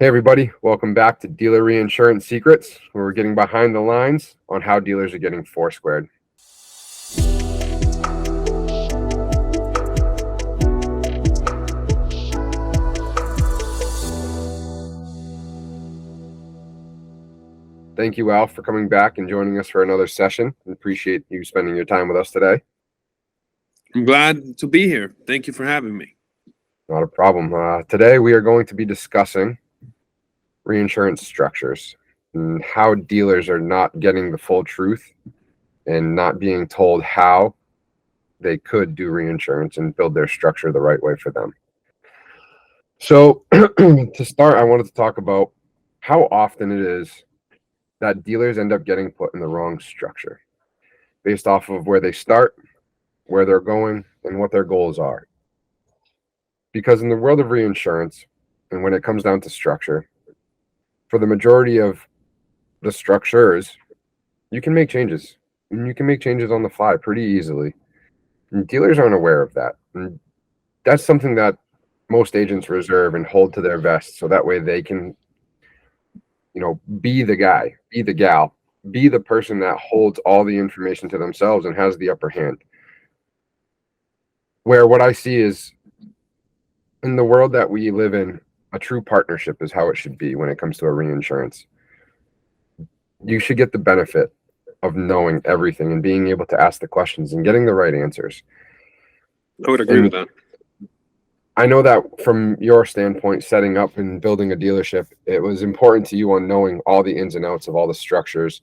Hey everybody, welcome back to Dealer Reinsurance Secrets, where we're getting behind the lines on how dealers are getting foursquared. Thank you, Al, for coming back and joining us for another session. We appreciate you spending your time with us today. I'm glad to be here. Thank you for having me. Not a problem. Today we are going to be discussing reinsurance structures and how dealers are not getting the full truth and not being told how they could do reinsurance and build their structure the right way for them. So to start, I wanted to talk about how often it is that dealers end up getting put in the wrong structure based off of where they start, where they're going, and what their goals are. Because in the world of reinsurance, and when it comes down to structure, for the majority of the structures, you can make changes. And you can make changes on the fly pretty easily. And dealers aren't aware of that. And that's something that most agents reserve and hold to their vest, so that way they can, be the guy, be the gal, be the person that holds all the information to themselves and has the upper hand. Where what I see is, in the world that we live in, a true partnership is how it should be when it comes to a reinsurance. You should get the benefit of knowing everything and being able to ask the questions and getting the right answers. I would agree with that. I know that from your standpoint, setting up and building a dealership, it was important to you on knowing all the ins and outs of all the structures.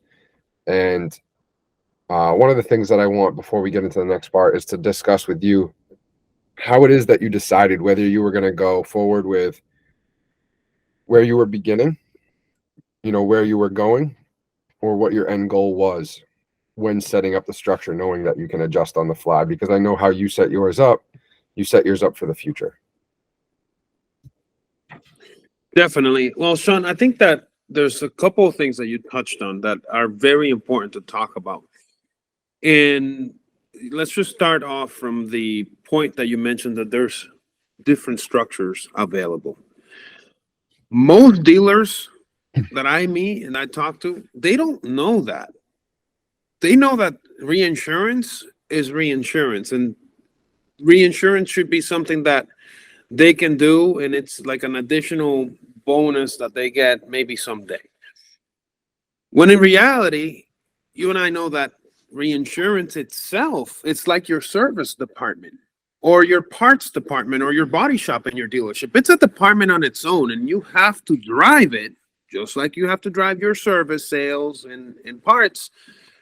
And one of the things that I want before we get into the next part is to discuss with you how it is that you decided whether you were going to go forward with where you were beginning, where you were going, or what your end goal was when setting up the structure, knowing that you can adjust on the fly. Because I know how you set yours up. You set yours up for the future. Definitely. Well, Sean, I think that there's a couple of things that you touched on that are very important to talk about. And let's just start off from the point that you mentioned that there's different structures available. Most dealers that I meet and I talk to, they don't know that. They know that reinsurance is reinsurance, and reinsurance should be something that they can do, and it's like an additional bonus that they get maybe someday. When in reality, you and I know that reinsurance itself, it's like your service department or your parts department or your body shop in your dealership. It's a department on its own, and you have to drive it just like you have to drive your service, sales, and parts.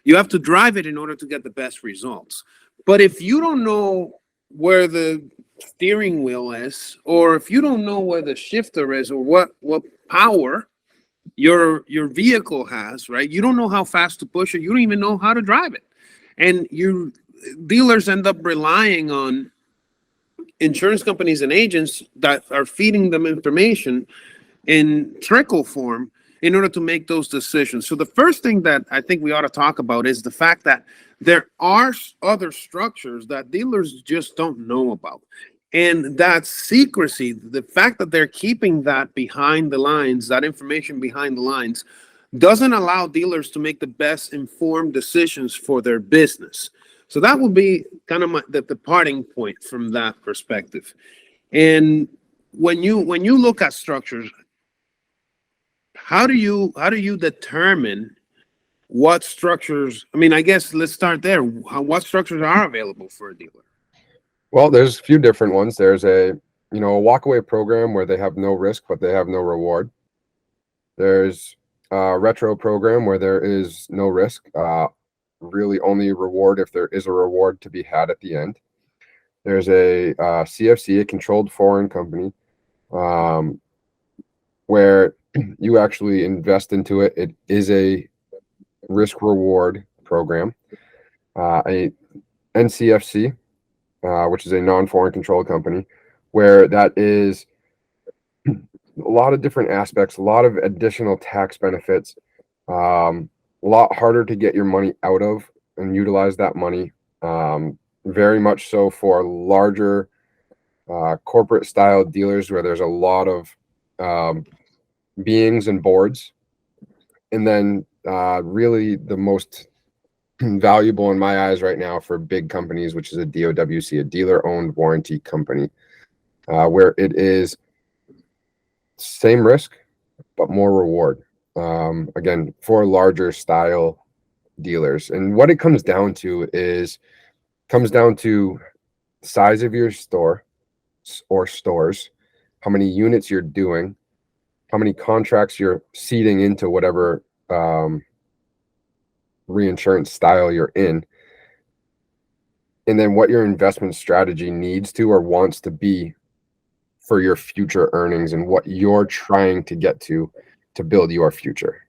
You have to drive it in order to get the best results. But if you don't know where the steering wheel is, or if you don't know where the shifter is, or what power your vehicle has, right? You don't know how fast to push it. You don't even know how to drive it. And dealers end up relying on insurance companies and agents that are feeding them information in trickle form in order to make those decisions. So the first thing that I think we ought to talk about is the fact that there are other structures that dealers just don't know about. And that secrecy, the fact that they're keeping that behind the lines, that information behind the lines, doesn't allow dealers to make the best informed decisions for their business. So that would be kind of the departing point from that perspective. And when you look at structures, how do you determine what structures? I mean, I guess let's start there. What structures are available for a dealer? Well, there's a few different ones. There's a walkaway program where they have no risk, but they have no reward. There's a retro program where there is no risk, really only reward if there is a reward to be had at the end. There's a CFC, a controlled foreign company, where you actually invest into it. It is a risk reward program. A NCFC, which is a non-foreign controlled company, where that is a lot of different aspects, a lot of additional tax benefits, a lot harder to get your money out of and utilize that money. Very much so for larger corporate style dealers where there's a lot of beings and boards. And then really the most valuable in my eyes right now for big companies, which is a DOWC, a dealer-owned warranty company, where it is same risk, but more reward. Again, for larger style dealers. And what it comes down to size of your store or stores, how many units you're doing, how many contracts you're seeding into whatever reinsurance style you're in, and then what your investment strategy needs to or wants to be for your future earnings and what you're trying to get to build your future.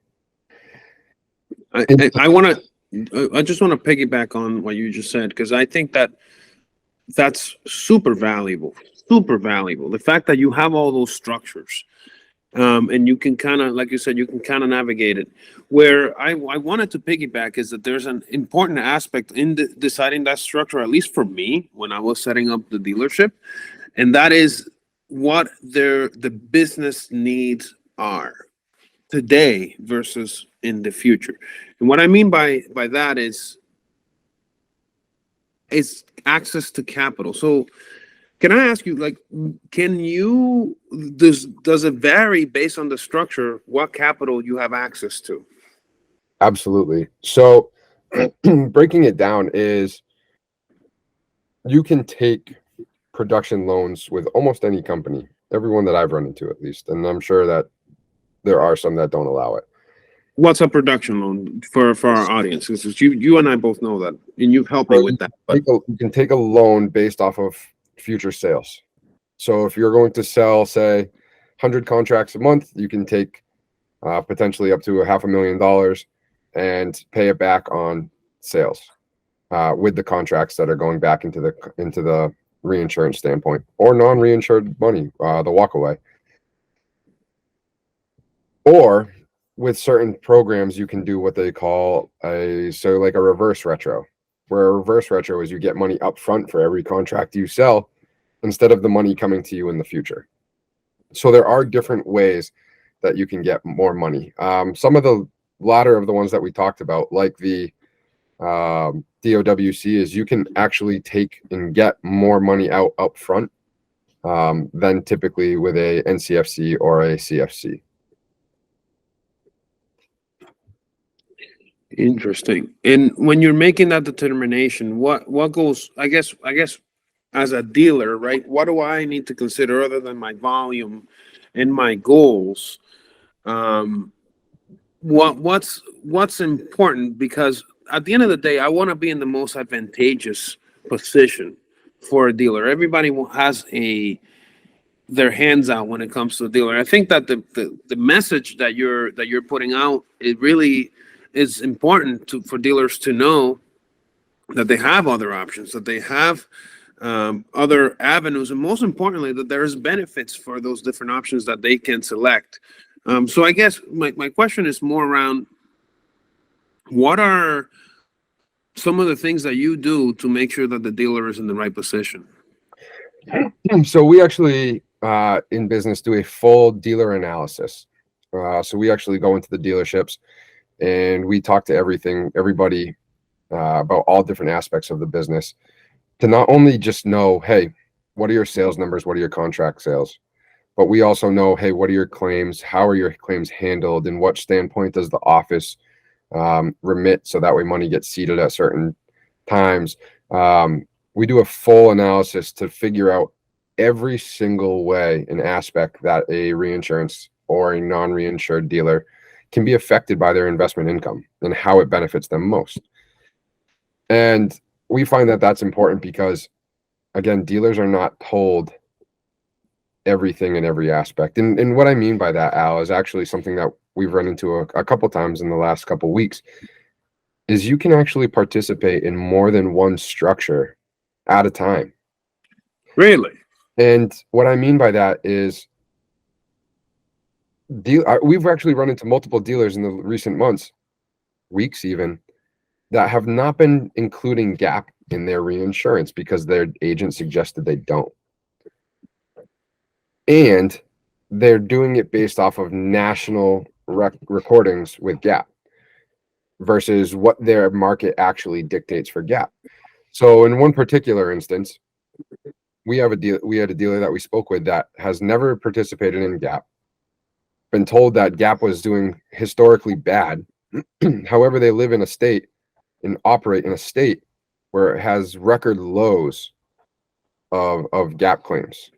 I just want to piggyback on what you just said, because I think that's super valuable. The fact that you have all those structures, and you can kind of, like you said, you can kind of navigate it. Where I wanted to piggyback is that there's an important aspect in deciding that structure, at least for me, when I was setting up the dealership, and that is what the business needs are today versus in the future. And what I mean by that is access to capital. So can I ask you, like, does it vary based on the structure, what capital you have access to? Absolutely. So breaking it down is you can take production loans with almost any company, everyone that I've run into at least, and I'm sure that there are some that don't allow it. What's a production loan for our audience? Because you and I both know that, and you've helped me with that. But you can take a loan based off of future sales. So if you're going to sell, say, 100 contracts a month, you can take potentially up to $500,000 and pay it back on sales with the contracts that are going back into the reinsurance standpoint, or non-reinsured money, the walk away. Or with certain programs, you can do what they call like a reverse retro, where a reverse retro is you get money up front for every contract you sell instead of the money coming to you in the future. So there are different ways that you can get more money. Some of the latter of the ones that we talked about, like the DOWC, is you can actually take and get more money out up front than typically with a NCFC or a CFC. interesting. And when you're making that determination, what goes, I guess as a dealer, right? What do I need to consider other than my volume and my goals? What's important? Because at the end of the day, I want to be in the most advantageous position for a dealer. Everybody has their hands out when it comes to a dealer. I think that the message that you're putting out, it really is important for dealers to know that they have other options, that they have other avenues, and most importantly, that there's benefits for those different options that they can select. So I guess my question is more around, what are some of the things that you do to make sure that the dealer is in the right position? So we actually in business do a full dealer analysis. So we actually go into the dealerships and we talk to everybody about all different aspects of the business, to not only just know, hey, what are your sales numbers? What are your contract sales? But we also know, hey, what are your claims? How are your claims handled? And what standpoint does the office remit, so that way money gets seeded at certain times? We do a full analysis to figure out every single way and aspect that a reinsurance or a non-reinsured dealer can be affected by their investment income and how it benefits them most. And we find that that's important because, again, dealers are not told everything in every aspect. And what I mean by that, Al, is actually something that we've run into a couple times in the last couple weeks, is you can actually participate in more than one structure at a time. Really? And what I mean by that is we've actually run into multiple dealers in the recent months, weeks even, that have not been including gap in their reinsurance because their agent suggested they don't. And they're doing it based off of national recordings with GAAP versus what their market actually dictates for GAAP. So in one particular instance, we had a dealer that we spoke with that has never participated in GAAP, been told that GAAP was doing historically bad. However, they live in a state and operate in a state where it has record lows of GAAP claims.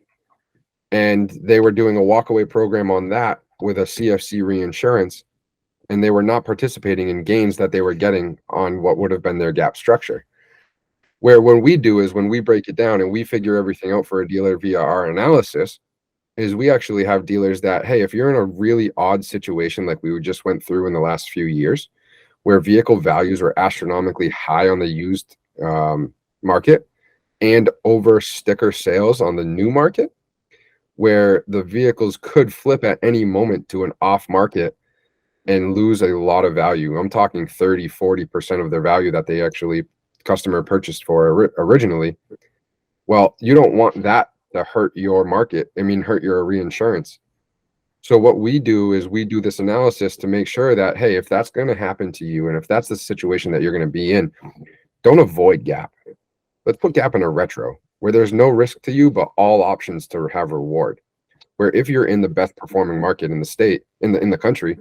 And they were doing a walkaway program on that with a CFC reinsurance, and they were not participating in gains that they were getting on what would have been their GAAP structure. Where when we do is when we break it down and we figure everything out for a dealer via our analysis, is we actually have dealers that, hey, if you're in a really odd situation like we just went through in the last few years, where vehicle values are astronomically high on the used market and over sticker sales on the new market, where the vehicles could flip at any moment to an off market and lose a lot of value. I'm talking 30-40% of their value that they actually customer purchased for originally. Well, you don't want that to hurt your market. I mean, hurt your reinsurance. So what we do is we do this analysis to make sure that, hey, if that's going to happen to you, and if that's the situation that you're going to be in, don't avoid GAAP. Let's put GAAP in a retro where there's no risk to you, but all options to have reward. Where if you're in the best performing market in the state, in the country,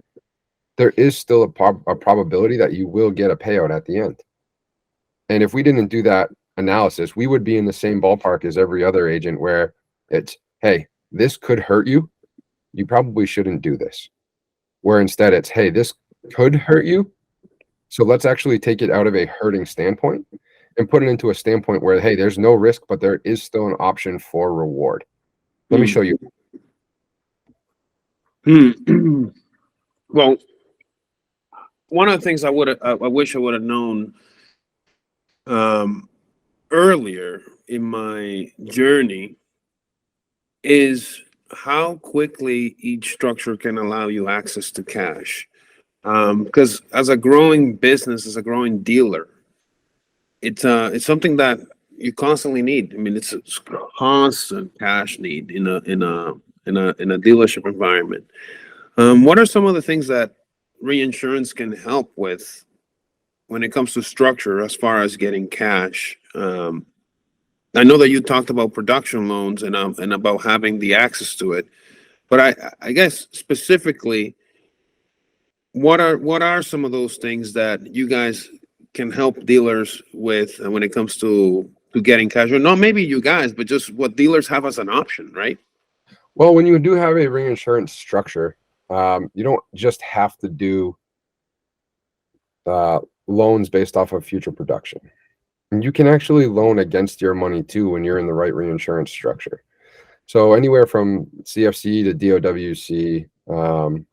there is still a probability that you will get a payout at the end. And if we didn't do that analysis, we would be in the same ballpark as every other agent where it's, hey, this could hurt you. You probably shouldn't do this. Where instead it's, hey, this could hurt you. So let's actually take it out of a hurting standpoint and put it into a standpoint where, hey, there's no risk, but there is still an option for reward. Let me show you. Well, one of the things I wish I would have known earlier in my journey is how quickly each structure can allow you access to cash. Because as a growing business, as a growing dealer, it's something that you constantly need. I mean, it's a constant cash need in a dealership environment. What are some of the things that reinsurance can help with when it comes to structure as far as getting cash? I know that you talked about production loans and about having the access to it, but I guess specifically, what are some of those things that you guys can help dealers with when it comes to getting cash? Or not maybe you guys, but just what dealers have as an option, right? Well, when you do have a reinsurance structure, you don't just have to do loans based off of future production. You can actually loan against your money too when you're in the right reinsurance structure. So anywhere from CFC to DOWC,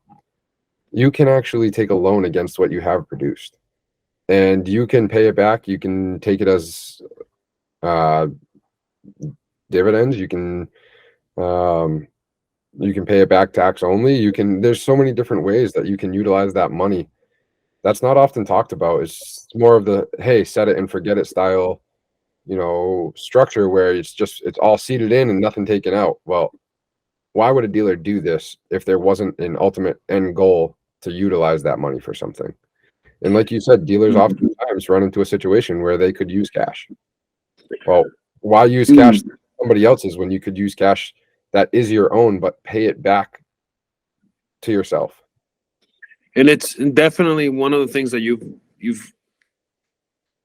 you can actually take a loan against what you have produced, and you can pay it back. You can take it as dividends. You can pay it back tax only. There's so many different ways that you can utilize that money. That's not often talked about. It's more of the, hey, set it and forget it style, structure where it's all seated in and nothing taken out. Well, why would a dealer do this if there wasn't an ultimate end goal to utilize that money for something? And like you said, dealers oftentimes run into a situation where they could use cash. Well, why use cash somebody else's when you could use cash that is your own, but pay it back to yourself? And it's definitely one of the things that you've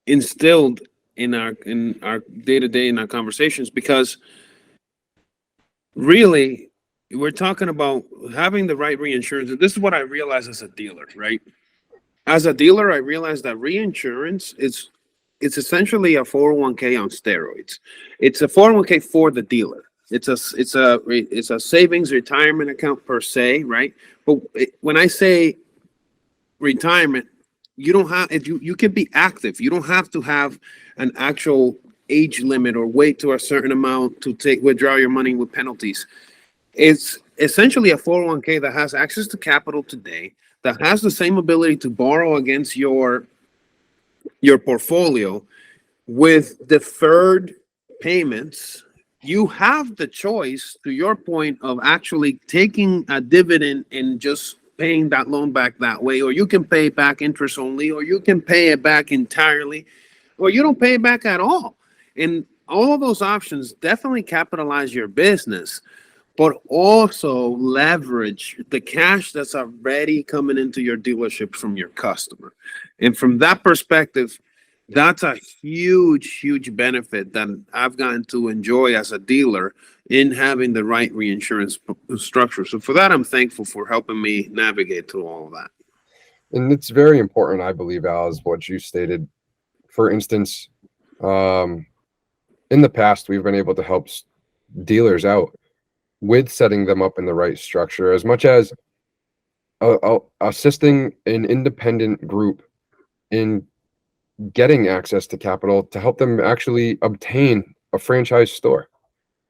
instilled in our day-to-day in our conversations, because really we're talking about having the right reinsurance. And this is what I realized as a dealer, right? As a dealer, I realized that reinsurance it's essentially a 401k on steroids. It's a 401k for the dealer. It's a savings retirement account per se, right? But when I say retirement, you don't have, if you can be active. You don't have to have an actual age limit or wait to a certain amount to withdraw your money with penalties. It's essentially a 401k that has access to capital today, that has the same ability to borrow against your portfolio with deferred payments you have the choice, to your point, of actually taking a dividend and just paying that loan back that way, or you can pay back interest only, or you can pay it back entirely, or you don't pay it back at all. And all of those options definitely capitalize your business, but also leverage the cash that's already coming into your dealership from your customer. And from that perspective, that's a huge benefit that I've gotten to enjoy as a dealer in having the right reinsurance structure. So for that, I'm thankful for helping me navigate through all of that. And it's very important, I believe, Al, is what you stated. For instance, in the past, we've been able to help dealers out with setting them up in the right structure, as much as assisting an independent group in getting access to capital to help them actually obtain a franchise store,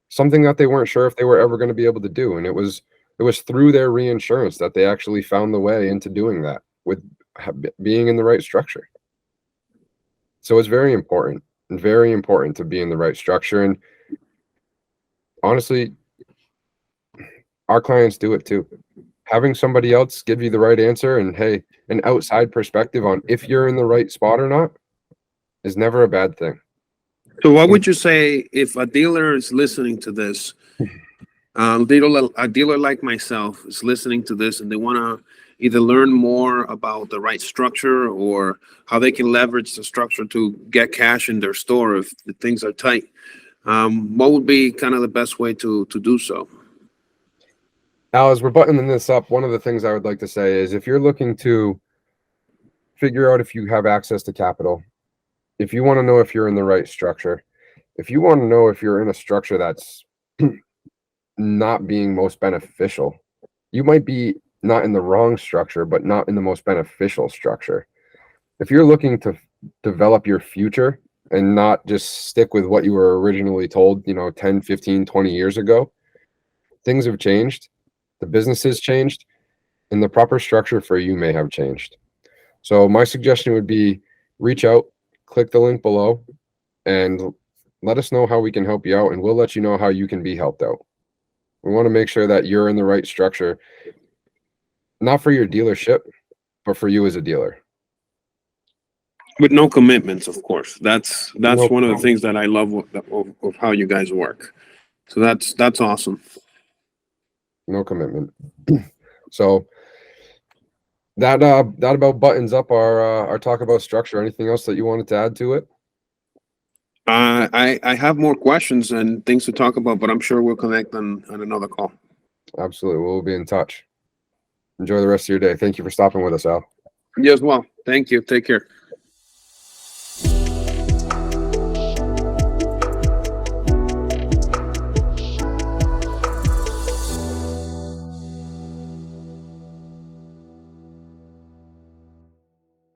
something that they weren't sure if they were ever going to be able to do. And it was through their reinsurance that they actually found the way into doing that, with being in the right structure. So it's very important to be in the right structure. And honestly, our clients do it too. Having somebody else give you the right answer and, hey, an outside perspective on if you're in the right spot or not is never a bad thing. So what would you say if a dealer is listening to this, a dealer like myself is listening to this, and they want to either learn more about the right structure or how they can leverage the structure to get cash in their store if the things are tight? What would be kind of the best way to do so? Al, as we're buttoning this up, one of the things I would like to say is, if you're looking to figure out if you have access to capital, if you want to know if you're in the right structure, if you want to know if you're in a structure that's not being most beneficial, you might be not in the wrong structure, but not in the most beneficial structure. If you're looking to develop your future and not just stick with what you were originally told, 10, 15, 20 years ago, things have changed. The business has changed, and the proper structure for you may have changed. So my suggestion would be, reach out, click the link below, and let us know how we can help you out, and we'll let you know how you can be helped out. We want to make sure that you're in the right structure, not for your dealership, but for you as a dealer. With no commitments, of course. That's No one of the problem. things that I love of how you guys work. So that's awesome. No commitment. So that about buttons up our talk about structure. Anything else that you wanted to add to it? I have more questions and things to talk about, but I'm sure we'll connect on another call. Absolutely. We'll be in touch. Enjoy the rest of your day. Thank you for stopping with us, Al. You as well. Thank you. Take care.